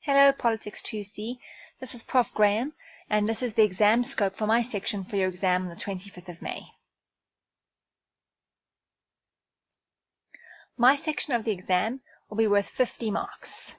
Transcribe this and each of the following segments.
Hello Politics 2C, this is Prof. Graham, and this is the exam scope for my section for your exam on the 25th of May. My section of the exam will be worth 50 marks.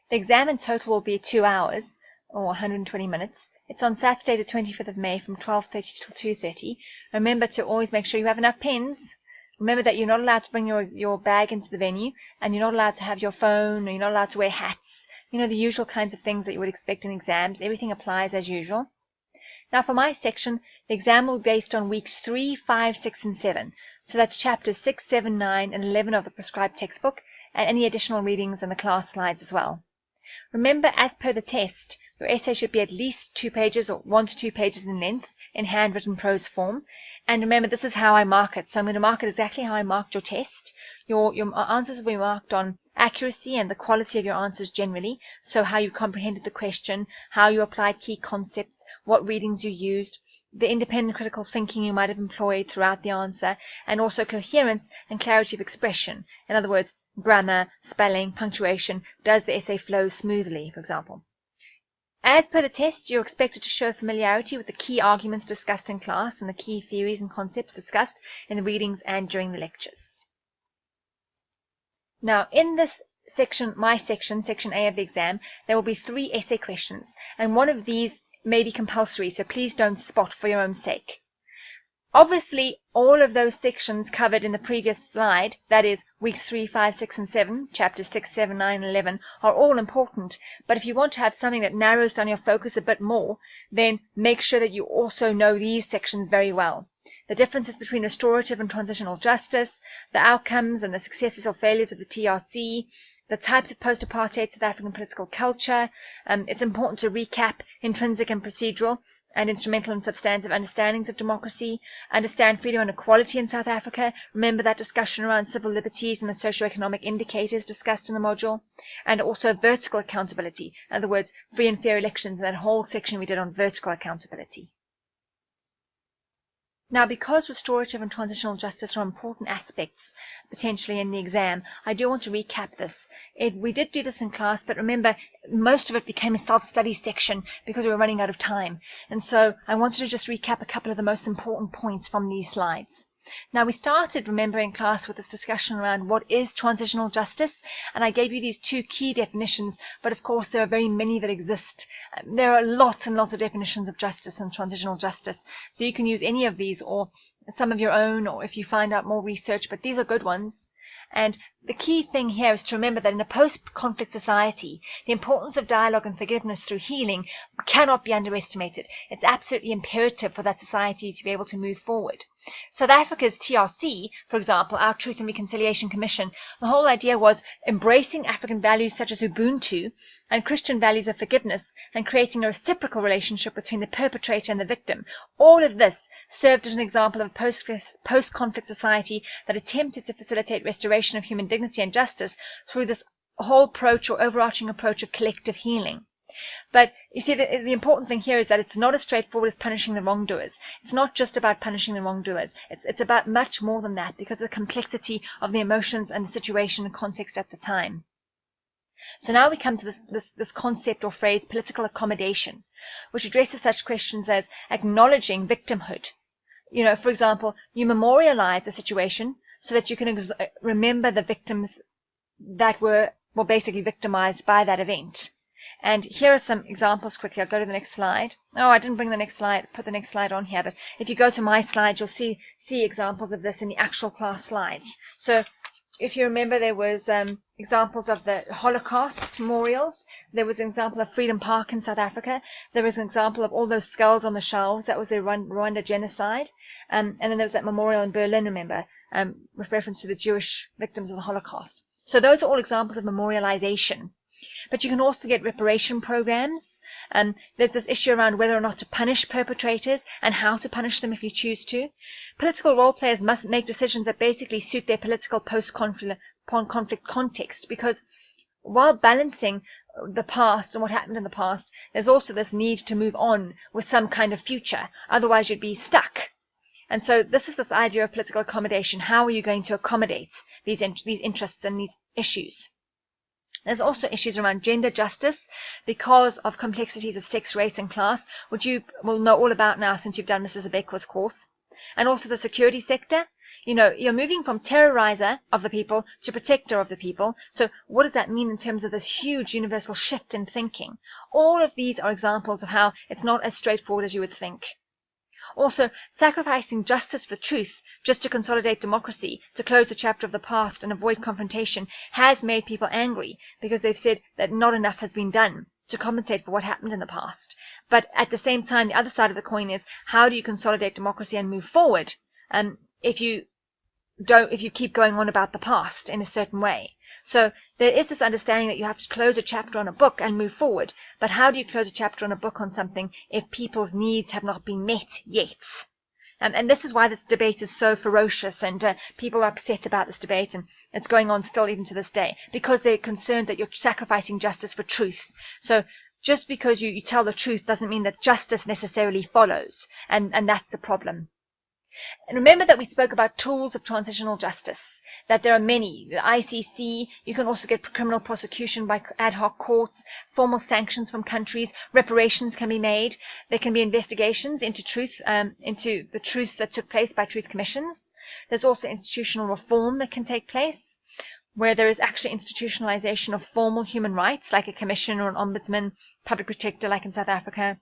The exam in total will be 2 hours, or 120 minutes. It's on Saturday the 25th of May from 12:30 till 2:30. Remember to always make sure you have enough pens. Remember that you're not allowed to bring your bag into the venue, and you're not allowed to have your phone, or you're not allowed to wear hats. You know, the usual kinds of things that you would expect in exams. Everything applies as usual. Now for my section, the exam will be based on weeks 3, 5, 6, and 7. So that's chapters 6, 7, 9, and 11 of the prescribed textbook, and any additional readings in the class slides as well. Remember, as per the test, your essay should be at least 2 pages or 1 to 2 pages in length in handwritten prose form. And remember, this is how I mark it. So I'm going to mark it exactly how I marked your test. Your answers will be marked on accuracy and the quality of your answers generally. So how you comprehended the question, how you applied key concepts, what readings you used, the independent critical thinking you might have employed throughout the answer, and also coherence and clarity of expression. In other words, grammar, spelling, punctuation. Does the essay flow smoothly, for example? As per the test, you're expected to show familiarity with the key arguments discussed in class and the key theories and concepts discussed in the readings and during the lectures. Now, in this section, my section, section A of the exam, there will be 3 essay questions, and one of these may be compulsory, so please don't spot for your own sake. Obviously, all of those sections covered in the previous slide, that is, weeks 3, 5, 6, and 7, chapters 6, 7, 9, and 11, are all important. But if you want to have something that narrows down your focus a bit more, then make sure that you also know these sections very well. The differences between restorative and transitional justice, the outcomes and the successes or failures of the TRC, the types of post-apartheid South African political culture. It's important to recap intrinsic and procedural and instrumental and substantive understandings of democracy, understand freedom and equality in South Africa, remember that discussion around civil liberties and the socioeconomic indicators discussed in the module, and also vertical accountability, in other words, free and fair elections, and that whole section we did on vertical accountability. Now, because restorative and transitional justice are important aspects, potentially in the exam, I do want to recap this. We did do this in class, but remember, most of it became a self-study section because we were running out of time. And so I wanted to just recap a couple of the most important points from these slides. Now, we started, remember, in class with this discussion around what is transitional justice, and I gave you these 2 key definitions, but of course there are very many that exist. There are lots and lots of definitions of justice and transitional justice, so you can use any of these or some of your own, or if you find out more research, but these are good ones. And the key thing here is to remember that in a post-conflict society, the importance of dialogue and forgiveness through healing cannot be underestimated. It's absolutely imperative for that society to be able to move forward. South Africa's TRC, for example, our Truth and Reconciliation Commission, the whole idea was embracing African values such as Ubuntu and Christian values of forgiveness and creating a reciprocal relationship between the perpetrator and the victim. All of this served as an example of a post-conflict society that attempted to facilitate restoration of human dignity and justice through this whole approach or overarching approach of collective healing. But you see, the important thing here is that it's not as straightforward as punishing the wrongdoers. It's not just about punishing the wrongdoers. It's about much more than that because of the complexity of the emotions and the situation and context at the time. So now we come to this concept or phrase, political accommodation, which addresses such questions as acknowledging victimhood. You know, for example, you memorialize a situation so that you can remember the victims that were basically victimized by that event. And here are some examples quickly. I'll go to the next slide. Oh, I didn't bring the next slide, put the next slide on here, but if you go to my slide, you'll see examples of this in the actual class slides. So if you remember, there was examples of the Holocaust memorials. There was an example of Freedom Park in South Africa. There was an example of all those skulls on the shelves. That was the Rwanda genocide. And then there was that memorial in Berlin, remember, with reference to the Jewish victims of the Holocaust. So those are all examples of memorialization. But you can also get reparation programs. There's this issue around whether or not to punish perpetrators and how to punish them if you choose to. Political role players must make decisions that basically suit their political post-conflict context, because while balancing the past and what happened in the past, there's also this need to move on with some kind of future. Otherwise, you'd be stuck. And so this is this idea of political accommodation. How are you going to accommodate these interests and these issues? There's also issues around gender justice because of complexities of sex, race, and class, which you will know all about now since you've done Mrs. Abekwa's course. And also the security sector. You're moving from terrorizer of the people to protector of the people. So what does that mean in terms of this huge universal shift in thinking? All of these are examples of how it's not as straightforward as you would think. Also, sacrificing justice for truth just to consolidate democracy, to close the chapter of the past and avoid confrontation, has made people angry because they've said that not enough has been done to compensate for what happened in the past. But at the same time, the other side of the coin is, how do you consolidate democracy and move forward if you keep going on about the past in a certain way? So there is this understanding that you have to close a chapter on a book and move forward. But how do you close a chapter on a book on something if people's needs have not been met yet? And this is why this debate is so ferocious, and people are upset about this debate, and it's going on still even to this day, because they're concerned that you're sacrificing justice for truth. So just because you tell the truth doesn't mean that justice necessarily follows, and that's the problem. And remember that we spoke about tools of transitional justice, that there are many. The ICC, you can also get criminal prosecution by ad hoc courts, formal sanctions from countries, reparations can be made, there can be investigations into the truth that took place by truth commissions. There's also institutional reform that can take place, where there is actually institutionalization of formal human rights, like a commission or an ombudsman, public protector, like in South Africa.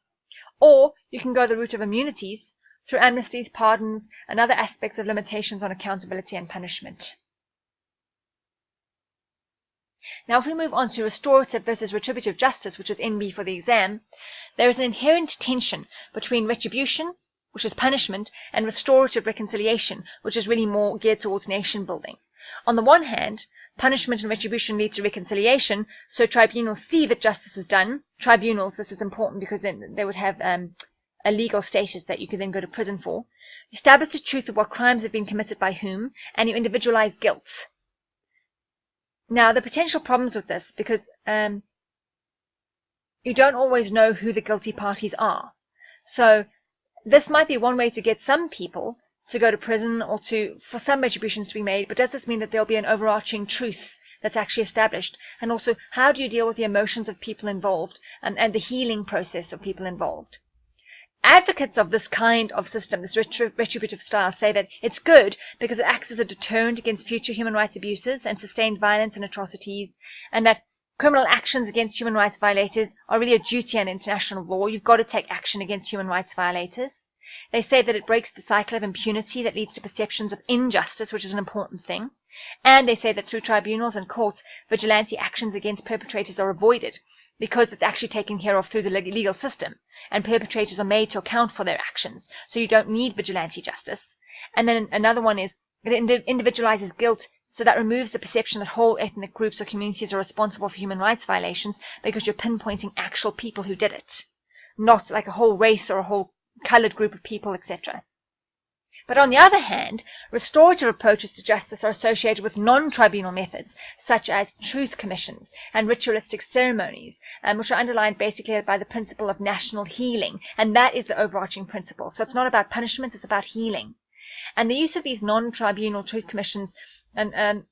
Or you can go the route of immunities, through amnesties, pardons, and other aspects of limitations on accountability and punishment. Now, if we move on to restorative versus retributive justice, which is NB for the exam, there is an inherent tension between retribution, which is punishment, and restorative reconciliation, which is really more geared towards nation building. On the one hand, punishment and retribution lead to reconciliation, so tribunals see that justice is done. Tribunals, this is important because then they would have a legal status that you could then go to prison for. You establish the truth of what crimes have been committed by whom, and you individualize guilt. Now, the potential problems with this, because you don't always know who the guilty parties are. So this might be one way to get some people to go to prison or for some retributions to be made, but does this mean that there'll be an overarching truth that's actually established? And also, how do you deal with the emotions of people involved and the healing process of people involved? Advocates of this kind of system, this retributive style, say that it's good because it acts as a deterrent against future human rights abuses and sustained violence and atrocities, and that criminal actions against human rights violators are really a duty under international law. You've got to take action against human rights violators. They say that it breaks the cycle of impunity that leads to perceptions of injustice, which is an important thing. And they say that through tribunals and courts, vigilante actions against perpetrators are avoided because it's actually taken care of through the legal system, and perpetrators are made to account for their actions, so you don't need vigilante justice. And then another one is that it individualizes guilt, so that removes the perception that whole ethnic groups or communities are responsible for human rights violations because you're pinpointing actual people who did it, not like a whole race or a whole colored group of people, etc. But on the other hand, restorative approaches to justice are associated with non-tribunal methods, such as truth commissions and ritualistic ceremonies, which are underlined basically by the principle of national healing, and that is the overarching principle. So it's not about punishment, it's about healing. And the use of these non-tribunal truth commissions and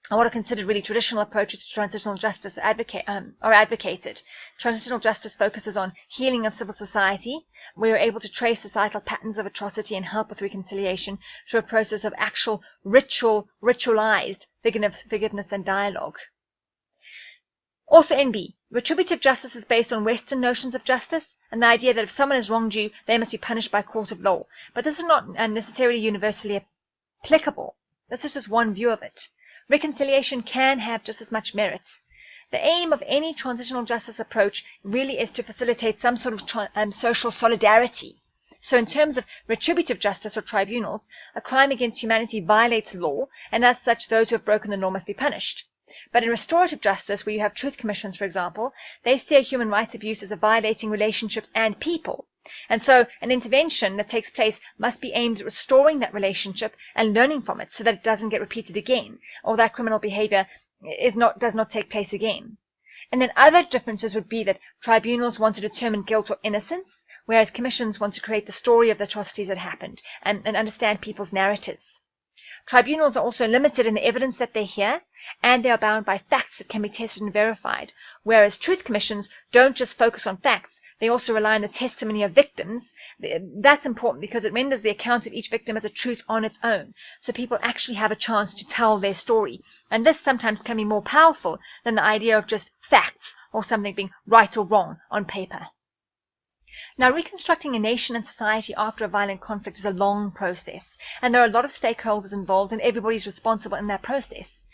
what are considered really traditional approaches to transitional justice are advocated. Transitional justice focuses on healing of civil society. We are able to trace societal patterns of atrocity and help with reconciliation through a process of actual ritualized forgiveness and dialogue. Also NB, retributive justice is based on Western notions of justice and the idea that if someone has wronged you, they must be punished by court of law. But this is not necessarily universally applicable. This is just one view of it. Reconciliation can have just as much merit. The aim of any transitional justice approach really is to facilitate some sort of social solidarity. So in terms of retributive justice or tribunals, a crime against humanity violates law, and as such, those who have broken the law must be punished. But in restorative justice, where you have truth commissions, for example, they see a human rights abuse as a violating relationships and people. And so an intervention that takes place must be aimed at restoring that relationship and learning from it so that it doesn't get repeated again, or that criminal behavior does not take place again. And then other differences would be that tribunals want to determine guilt or innocence, whereas commissions want to create the story of the atrocities that happened and understand people's narratives. Tribunals are also limited in the evidence that they hear, and they are bound by facts that can be tested and verified, whereas truth commissions don't just focus on facts, they also rely on the testimony of victims. That's important because it renders the account of each victim as a truth on its own, so people actually have a chance to tell their story. And this sometimes can be more powerful than the idea of just facts or something being right or wrong on paper. Now, reconstructing a nation and society after a violent conflict is a long process, and there are a lot of stakeholders involved, and everybody's responsible in that process.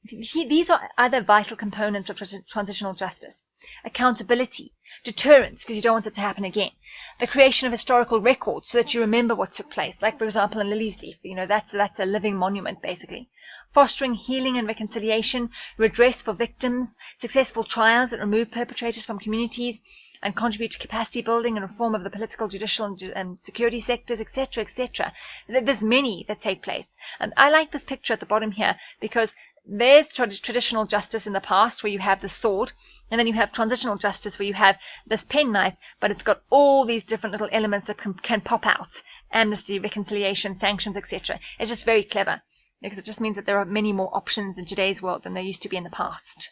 These are other vital components of transitional justice: accountability, deterrence, because you don't want it to happen again, the creation of historical records so that you remember what took place, like, for example, in Lily's Leaf, that's a living monument, basically, fostering healing and reconciliation, redress for victims, successful trials that remove perpetrators from communities, and contribute to capacity building and reform of the political, judicial, and security sectors, etc., etc. There's many that take place. And I like this picture at the bottom here because there's traditional justice in the past where you have the sword, and then you have transitional justice where you have this penknife, but it's got all these different little elements that can pop out: amnesty, reconciliation, sanctions, etc. It's just very clever because it just means that there are many more options in today's world than there used to be in the past.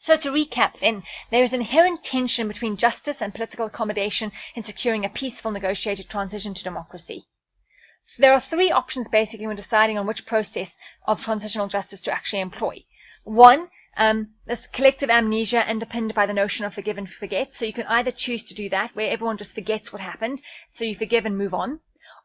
So to recap then, there is inherent tension between justice and political accommodation in securing a peaceful negotiated transition to democracy. There are three options basically when deciding on which process of transitional justice to actually employ. One, this collective amnesia underpinned by the notion of forgive and forget. So you can either choose to do that, where everyone just forgets what happened, so you forgive and move on.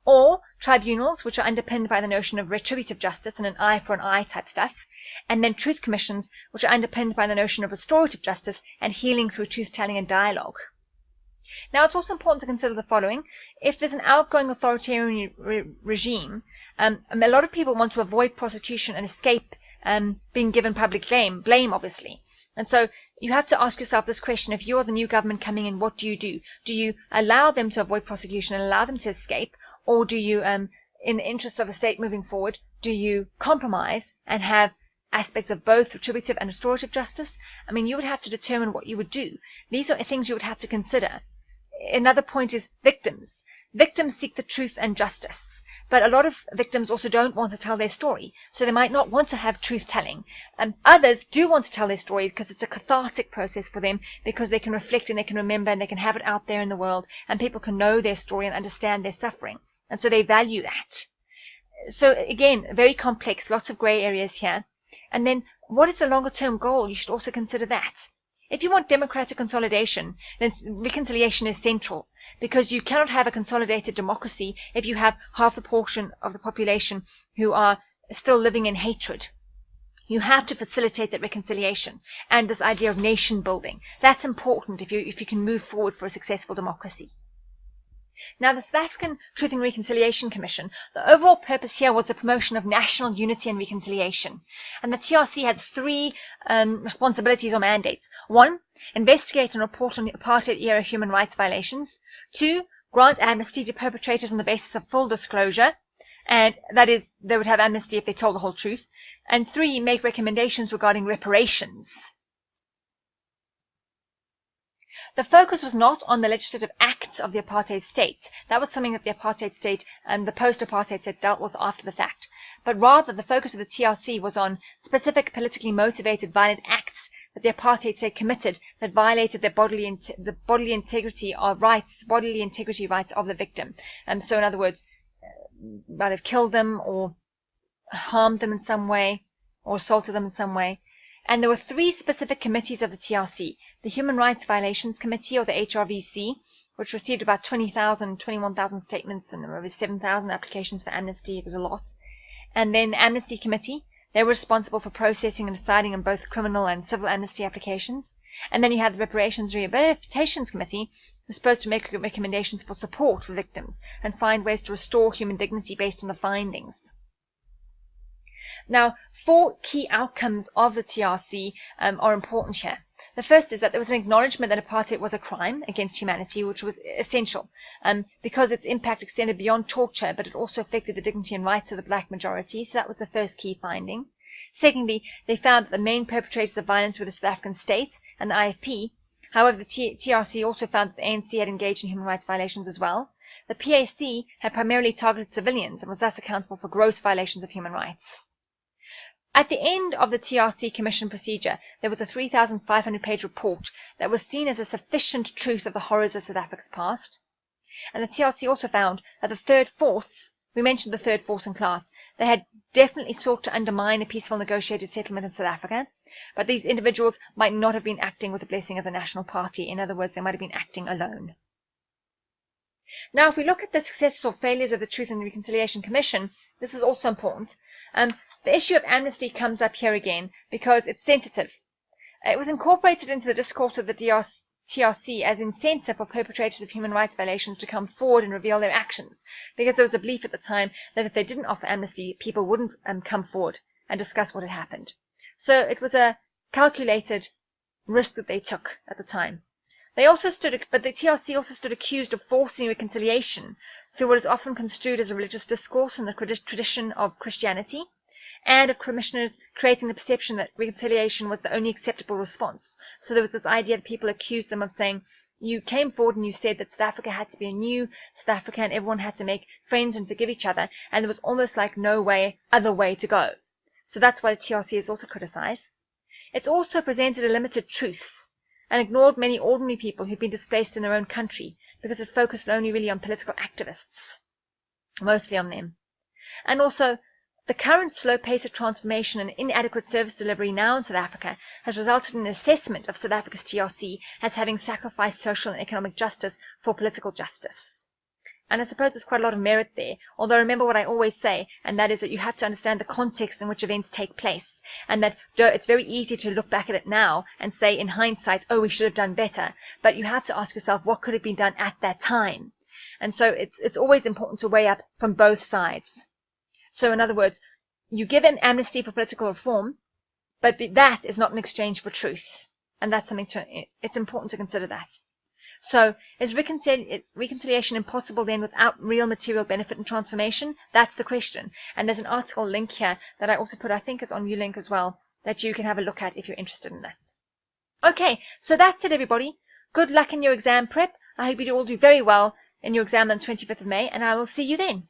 Or tribunals, which are underpinned by the notion of retributive justice and an eye for an eye type stuff. And then truth commissions, which are underpinned by the notion of restorative justice and healing through truth-telling and dialogue. Now, it's also important to consider the following. If there's an outgoing authoritarian regime, a lot of people want to avoid prosecution and escape being given public blame, obviously. And so you have to ask yourself this question: if you are the new government coming in, what do you do? Do you allow them to avoid prosecution and allow them to escape? Or do you, in the interest of the state moving forward, do you compromise and have aspects of both retributive and restorative justice? I mean, you would have to determine what you would do. These are things you would have to consider. Another point is victims. Victims seek the truth and justice, but a lot of victims also don't want to tell their story, so they might not want to have truth-telling. Others do want to tell their story because it's a cathartic process for them, because they can reflect and they can remember and they can have it out there in the world, and people can know their story and understand their suffering, and so they value that. So again, very complex, lots of grey areas here. And then, what is the longer-term goal? You should also consider that. If you want democratic consolidation, then reconciliation is central, because you cannot have a consolidated democracy if you have half the portion of the population who are still living in hatred. You have to facilitate that reconciliation and this idea of nation building. That's important if you can move forward for a successful democracy. Now, the South African Truth and Reconciliation Commission, the overall purpose here was the promotion of national unity and reconciliation. And the TRC had three responsibilities or mandates. 1, investigate and report on apartheid-era human rights violations. 2, grant amnesty to perpetrators on the basis of full disclosure, and that is, they would have amnesty if they told the whole truth. And 3, make recommendations regarding reparations. The focus was not on the legislative acts of the apartheid state. That was something that the apartheid state and the post-apartheid state dealt with after the fact. But rather, the focus of the TRC was on specific politically motivated violent acts that the apartheid state committed that violated the bodily integrity rights of the victim. So, in other words, might have killed them or harmed them in some way or assaulted them in some way. And there were 3 specific committees of the TRC: the Human Rights Violations Committee, or the HRVC, which received about 21,000 statements and over 7,000 applications for amnesty. It was a lot. And then the Amnesty Committee. They were responsible for processing and deciding on both criminal and civil amnesty applications. And then you had the Reparations Rehabilitations Committee, who was supposed to make recommendations for support for victims and find ways to restore human dignity based on the findings. Now, 4 key outcomes of the TRC are important here. The first is that there was an acknowledgement that apartheid was a crime against humanity, which was essential because its impact extended beyond torture, but it also affected the dignity and rights of the black majority. So that was the first key finding. Secondly, they found that the main perpetrators of violence were the South African state and the IFP. However, the TRC also found that the ANC had engaged in human rights violations as well. the PAC had primarily targeted civilians and was thus accountable for gross violations of human rights. At the end of the TRC Commission procedure, there was a 3,500-page report that was seen as a sufficient truth of the horrors of South Africa's past. And the TRC also found that the third force, we mentioned the third force in class, they had definitely sought to undermine a peaceful negotiated settlement in South Africa, but these individuals might not have been acting with the blessing of the National Party. In other words, they might have been acting alone. Now, if we look at the successes or failures of the Truth and Reconciliation Commission, this is also important. The issue of amnesty comes up here again because it's sensitive. It was incorporated into the discourse of the TRC as incentive for perpetrators of human rights violations to come forward and reveal their actions, because there was a belief at the time that if they didn't offer amnesty, people wouldn't come forward and discuss what had happened. So it was a calculated risk that they took at the time. But the TRC also stood accused of forcing reconciliation through what is often construed as a religious discourse in the tradition of Christianity, and of commissioners creating the perception that reconciliation was the only acceptable response. So there was this idea that people accused them of saying, you came forward and you said that South Africa had to be a new South Africa and everyone had to make friends and forgive each other, and there was almost like no other way to go. So that's why the TRC is also criticized. It's also presented a limited truth and ignored many ordinary people who've been displaced in their own country because it focused only really on political activists, mostly on them. And also, the current slow pace of transformation and inadequate service delivery now in South Africa has resulted in an assessment of South Africa's TRC as having sacrificed social and economic justice for political justice. And I suppose there's quite a lot of merit there, although remember what I always say, and that is that you have to understand the context in which events take place, and that it's very easy to look back at it now and say in hindsight, oh, we should have done better, but you have to ask yourself what could have been done at that time. And so it's always important to weigh up from both sides. So in other words, you give an amnesty for political reform, but that is not in exchange for truth. And that's something it's important to consider that. So is reconciliation impossible then without real material benefit and transformation? That's the question. And there's an article link here that I also put, I think is on Ulink as well, that you can have a look at if you're interested in this. Okay, so that's it everybody. Good luck in your exam prep. I hope you all do very well in your exam on the 25th of May, and I will see you then.